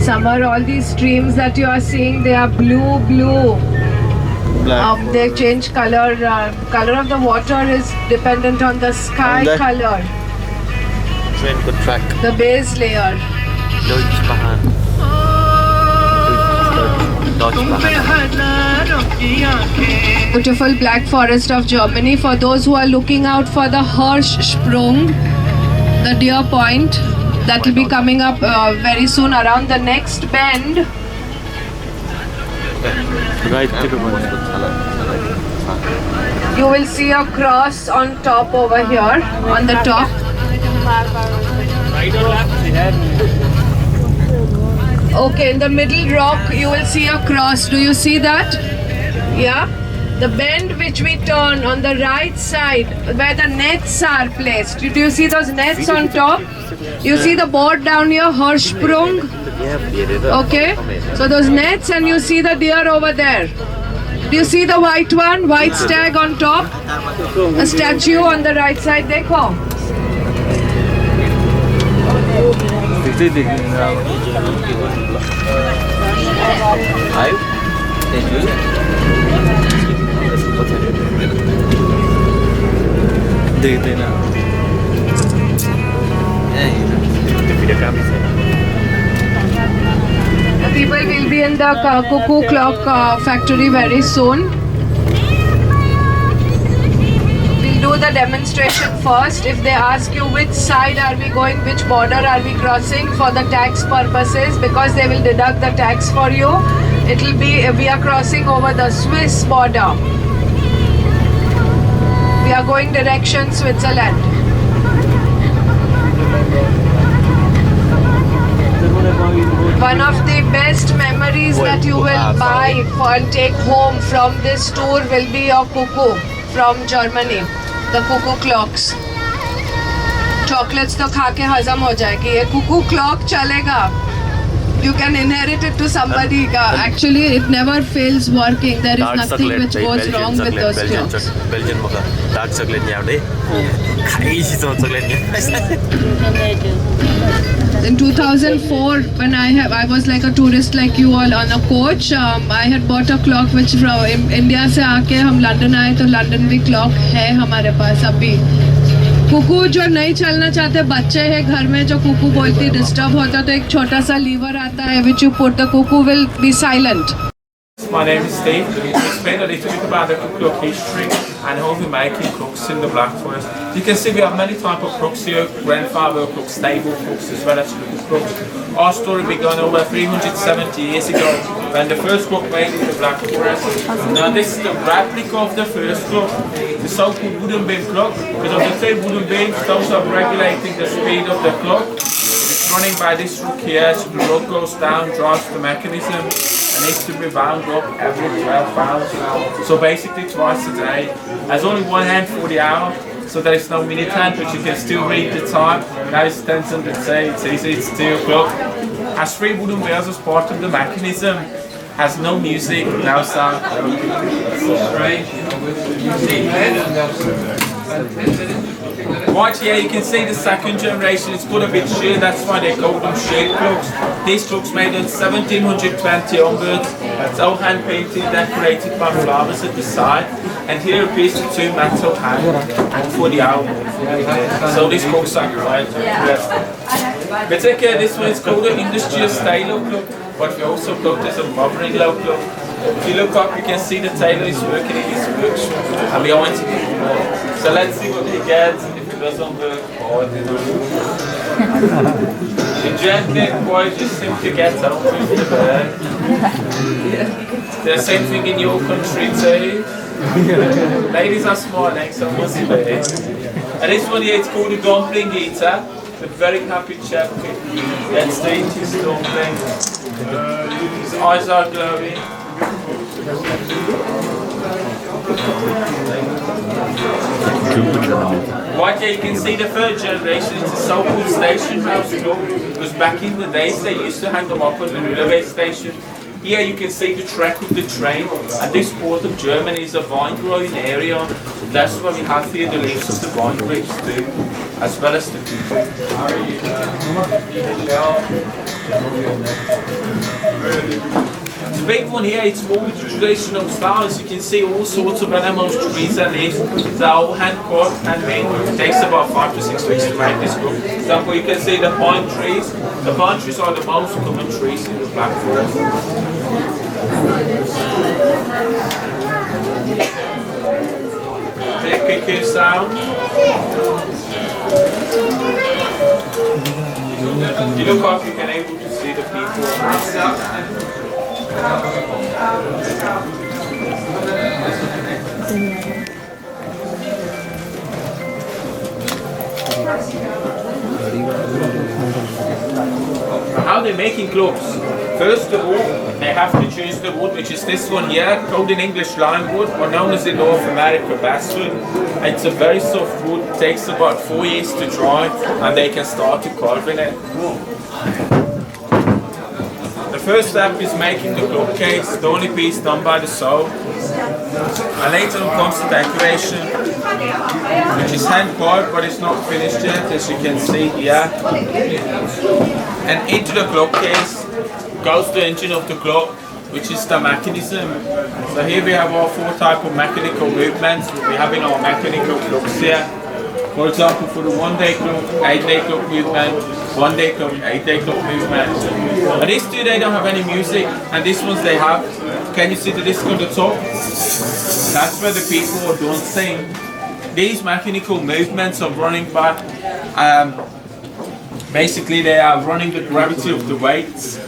summer, all these streams that you are seeing, they are blue. Black. They change color. Color of the water is dependent on the sky color. Train the track. The base layer. Beautiful black forest of Germany. For those who are looking out for the Hirschsprung, the deer point, that will be coming up very soon around the next bend. You will see a cross on top over here, on the top. Okay, in the middle rock you will see a cross. Do you see that? Yeah? The bend which we turn on the right side where the nets are placed. Do you see those nets on top? You see the board down here, Hirschsprung? Okay, so those nets, and you see the deer over there. Do you see the white one? White stag on top? A statue on the right side, dekho. The people will be in the Cuckoo clock factory very soon. We'll do the demonstration first. If they ask you which side are we going, which border are we crossing for the tax purposes, because they will deduct the tax for you, it will be we are crossing over the Swiss border. We are going direction Switzerland. One of the best memories that you will buy and take home from this tour will be your Cuckoo from Germany, the Cuckoo clocks. Chocolates to खा के हजम हो जाएगी. ये Cuckoo clock चलेगा. You can inherit it to somebody. Actually, it never fails working. There is nothing which goes wrong with those clocks. Belgian mocha. Dark chocolate नहीं आवड़े. Crazy chocolate नहीं. In 2004, when I was like a tourist like you all on a coach, I had bought a clock which from India से आके हम London आए तो London भी clock है हमारे पास अभी. कुकू जो नहीं चलना चाहते बच्चे हैं घर में जो कुकू बोलती डिस्टर्ब होता तो एक छोटा सा लीवर आता है which you put, the cuckoo will be silent. My name is Steve. I'll explain a little bit about the clock history and how we making clocks in the Black Forest. You can see we have many types of clocks here, grandfather clocks, stable clocks as well as little clocks. Our story began over 370 years ago when the first clock made in the Black Forest. Now this is the replica of the first clock, the so-called wooden beam clock. Because of the three wooden beams, those are regulating the speed of the clock. It's running by this rook here, so the rock goes down, drives the mechanism. It needs to be wound up every 12 hours. So basically twice a day. There's only one hand for the hour, so there is no minute hand, but you can still read the time. Now it's 10 to say, it's easy, it's 2 o'clock. Has 3 wooden wheels as part of the mechanism. Has no music, no sound. Right here you can see the second generation, it's got a bit sheer, that's why they call them sheer clocks. These clocks made in 1720 onwards. It's all hand painted, decorated by flowers at the side. And here appears the 2 metal hands and for the hour. So these clocks are great. But take care, this one is called an industrial style clock, but we also got this a mother-in-law clock. If you look up, you can see the tailor is working in his workshop, and we are going to do more. So let's see what he gets. If it doesn't work, the gently boy just seem to get up with the bag. The same thing in your country too. Ladies are smiling, so must be. And this one here, it's called a dumpling eater. A very happy chap. Let's eat his dumpling. His eyes are glowing. Right here you can see the third generation. It's a so-called station house clock, because back in the days they used to hang them up on the railway station. Here you can see the track of the train, and this part of Germany is a vine growing area. That's why we have here the leaves of the vine grapes too, as well as the cuckoo. The big one here, it's more with the traditional styles. You can see all sorts of animals, trees and leaves. They're all hand-cut, handmade. It takes about 5 to 6 weeks to make this book. For example, you can see the pine trees. The pine trees are the most common trees in the Black Forest. The cuckoo sound. You look up, you can able to see the people. How they're making clothes? First of all, they have to choose the wood, which is this one here, called in English lime wood, or known as in North America basswood. It's a very soft wood, it takes about 4 years to dry, and they can start to carve in it. The first step is making the cloth case, the only piece done by the sew. And later on comes the decoration, which is hand carved, but it's not finished yet, as you can see here. And into the cloth case goes the engine of the clock, which is the mechanism. So here we have our 4 types of mechanical movements. We have in our mechanical clocks here. For example, for the 1-day clock, 8-day clock movement, 1-day clock, 8-day clock movement. And these two, they don't have any music, and these ones they have. Can you see the disc on the top? That's where the people are dancing. These mechanical movements are running by, basically they are running the gravity of the weights.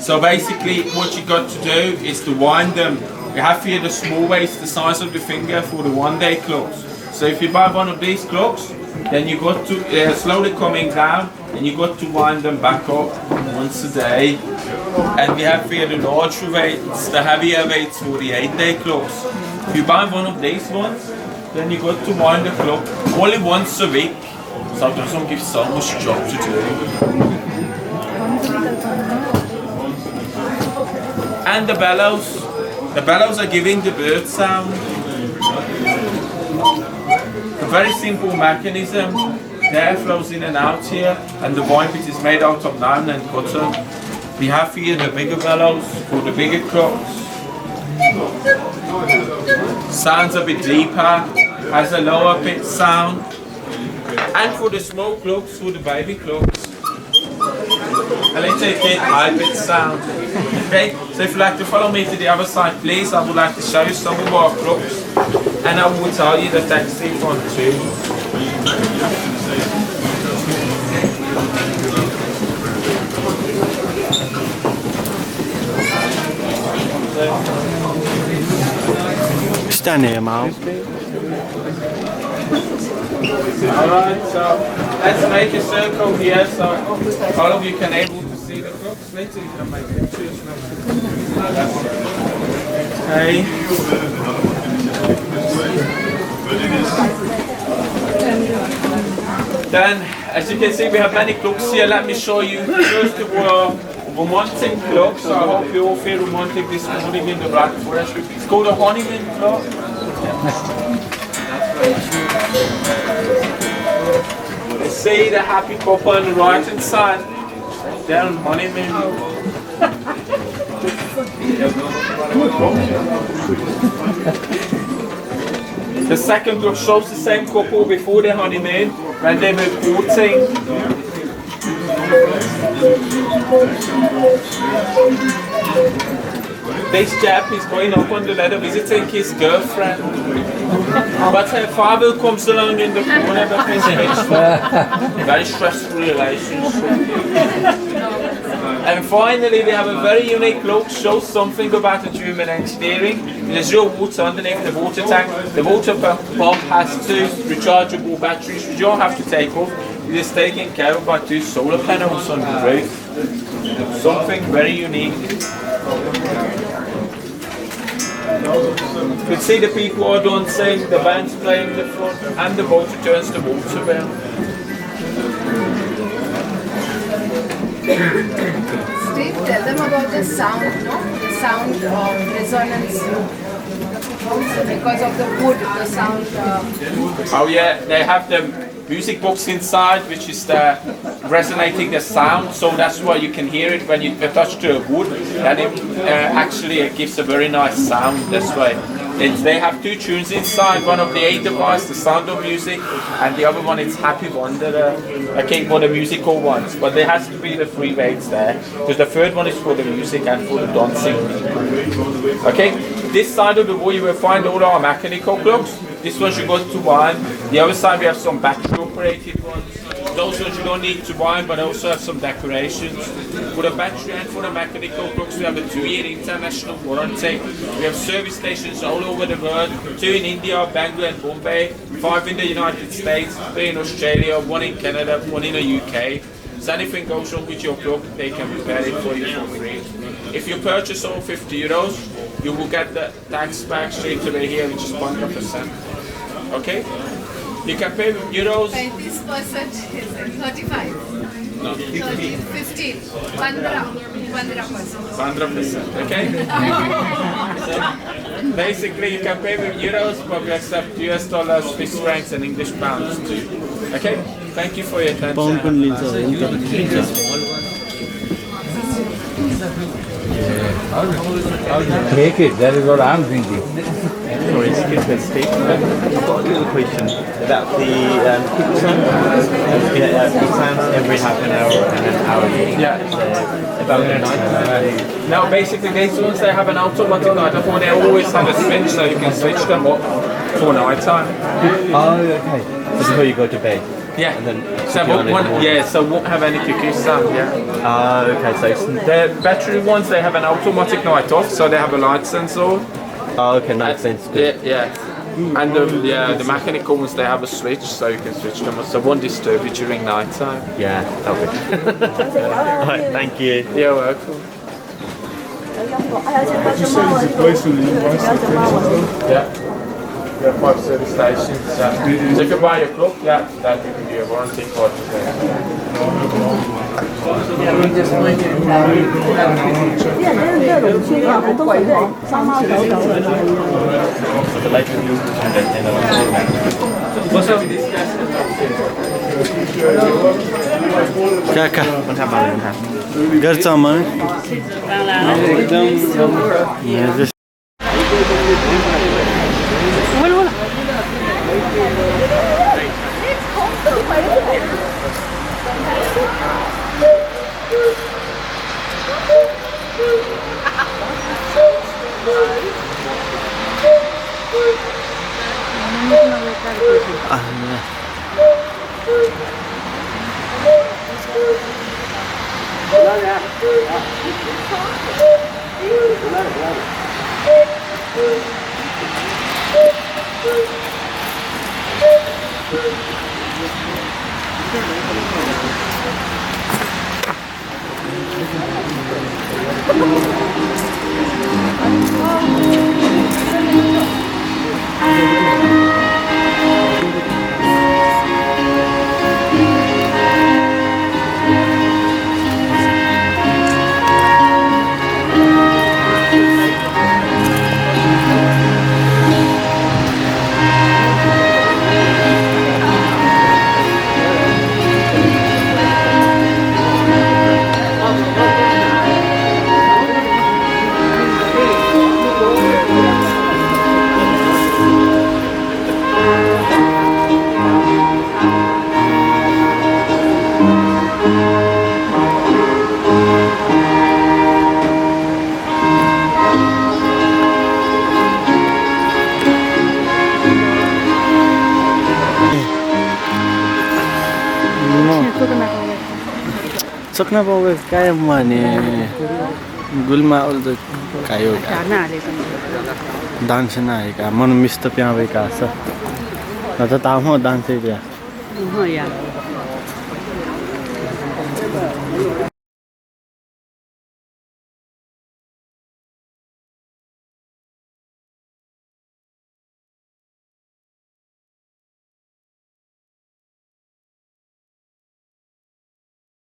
So basically what you got to do is to wind them. You have here the small weights the size of the finger for the 1-day clocks. So if you buy one of these clocks, then you got to slowly coming down, and you got to wind them back up once a day. And we have here the larger weights, the heavier weights for the 8-day clocks. If you buy one of these ones, then you got to wind the clock only once a week. So it doesn't give so much job to do. And the bellows are giving the bird sound. A very simple mechanism. The air flows in and out here, and the vine pit is made out of nylon and cotton. We have here the bigger bellows for the bigger clocks. Sounds a bit deeper, has a lower pitch sound. And for the small clocks, for the baby clocks, a little bit high pitch sound. Okay, so if you'd like to follow me to the other side, please, I would like to show you some of our clocks, and I will tell you the technique on too. Stand here, Mal. Alright, so let's make a circle here so all of you can able to see the clocks. Later you can make pictures. Okay. Then, as you can see, we have many clocks here. Let me show you first of all romantic clock. So I hope you all feel romantic this morning in the Black Forest. It's called a honeymoon clock. You see the happy couple on the right hand side. They're on honeymoon. The second clock shows the same couple before their honeymoon when they were courting. This chap is going up on the ladder visiting his girlfriend. But her father comes along in the corner because it's a very stressful relationship. And finally we have a very unique clock, shows something about the German engineering. There's your water underneath the water tank. The water pump has 2 rechargeable batteries which you don't have to take off. It is taken care of by 2 solar panels on the roof. Something very unique. You can see the people are dancing, the band's playing in the front, and the boat turns the water around. Steve, tell them about the sound, no? The sound of resonance because of the wood, the sound. Oh yeah, they have the music box inside, which is resonating the sound. So that's why you can hear it when you touch the wood, and it gives a very nice sound. That's why. They have two tunes inside, one of the 8 device, the Sound of Music, and the other one is Happy Wonder, for the musical ones. But there has to be the 3 weights there, because the third one is for the music and for the dancing. Okay, this side of the wall you will find all our mechanical clocks. This one you got to wind. The other side we have some battery operated ones. Those ones you don't need to wind, but also have some decorations. For the battery and for the mechanical clocks, we have a 2-year international warranty. We have service stations all over the world, 2 in India, Bangalore and Bombay, 5 in the United States, 3 in Australia, 1 in Canada, 1 in the UK. So anything goes wrong with your clock, they can repair it for you for free. If you purchase over €50, you will get the tax back straight away here, which is 100%. Okay? You can pay with euros. And this percent is 35. No, 15. 100%, okay? So, basically, you can pay with euros, but we accept US dollars, Swiss francs, and English pounds too. Okay? Thank you for your attention. Take it, that is what I'm thinking. Sorry, excuse me, Steve. I've got a little question about the exams every half an hour and an hour. Yeah. About the night. Now, basically, these ones, they have an automatic night before. They always have a switch, so you can switch them up for night time. Oh, okay. So before you go to bed. Yeah. And then So won't have any cuckoo sound. Yeah. okay. So The battery ones, they have an automatic night off, so they have a light sensor. okay, night sense. Yeah. And the mechanical ones, they have a switch, so you can switch them. So won't disturb you during night time. Yeah, that'll be. Alright, thank you. You're welcome. Yeah. We have 5 service stations. Yeah. So if you buy a clock, that will give you a warranty card. The light blue and then What's up with this gas? काका มันทำอะไรนะครับ गर्छ म एकदम सक्ना पावे काय माने गुलमा उल कायो dance ना है का मन मिस्त प्यावे का स न त तामो डांस है या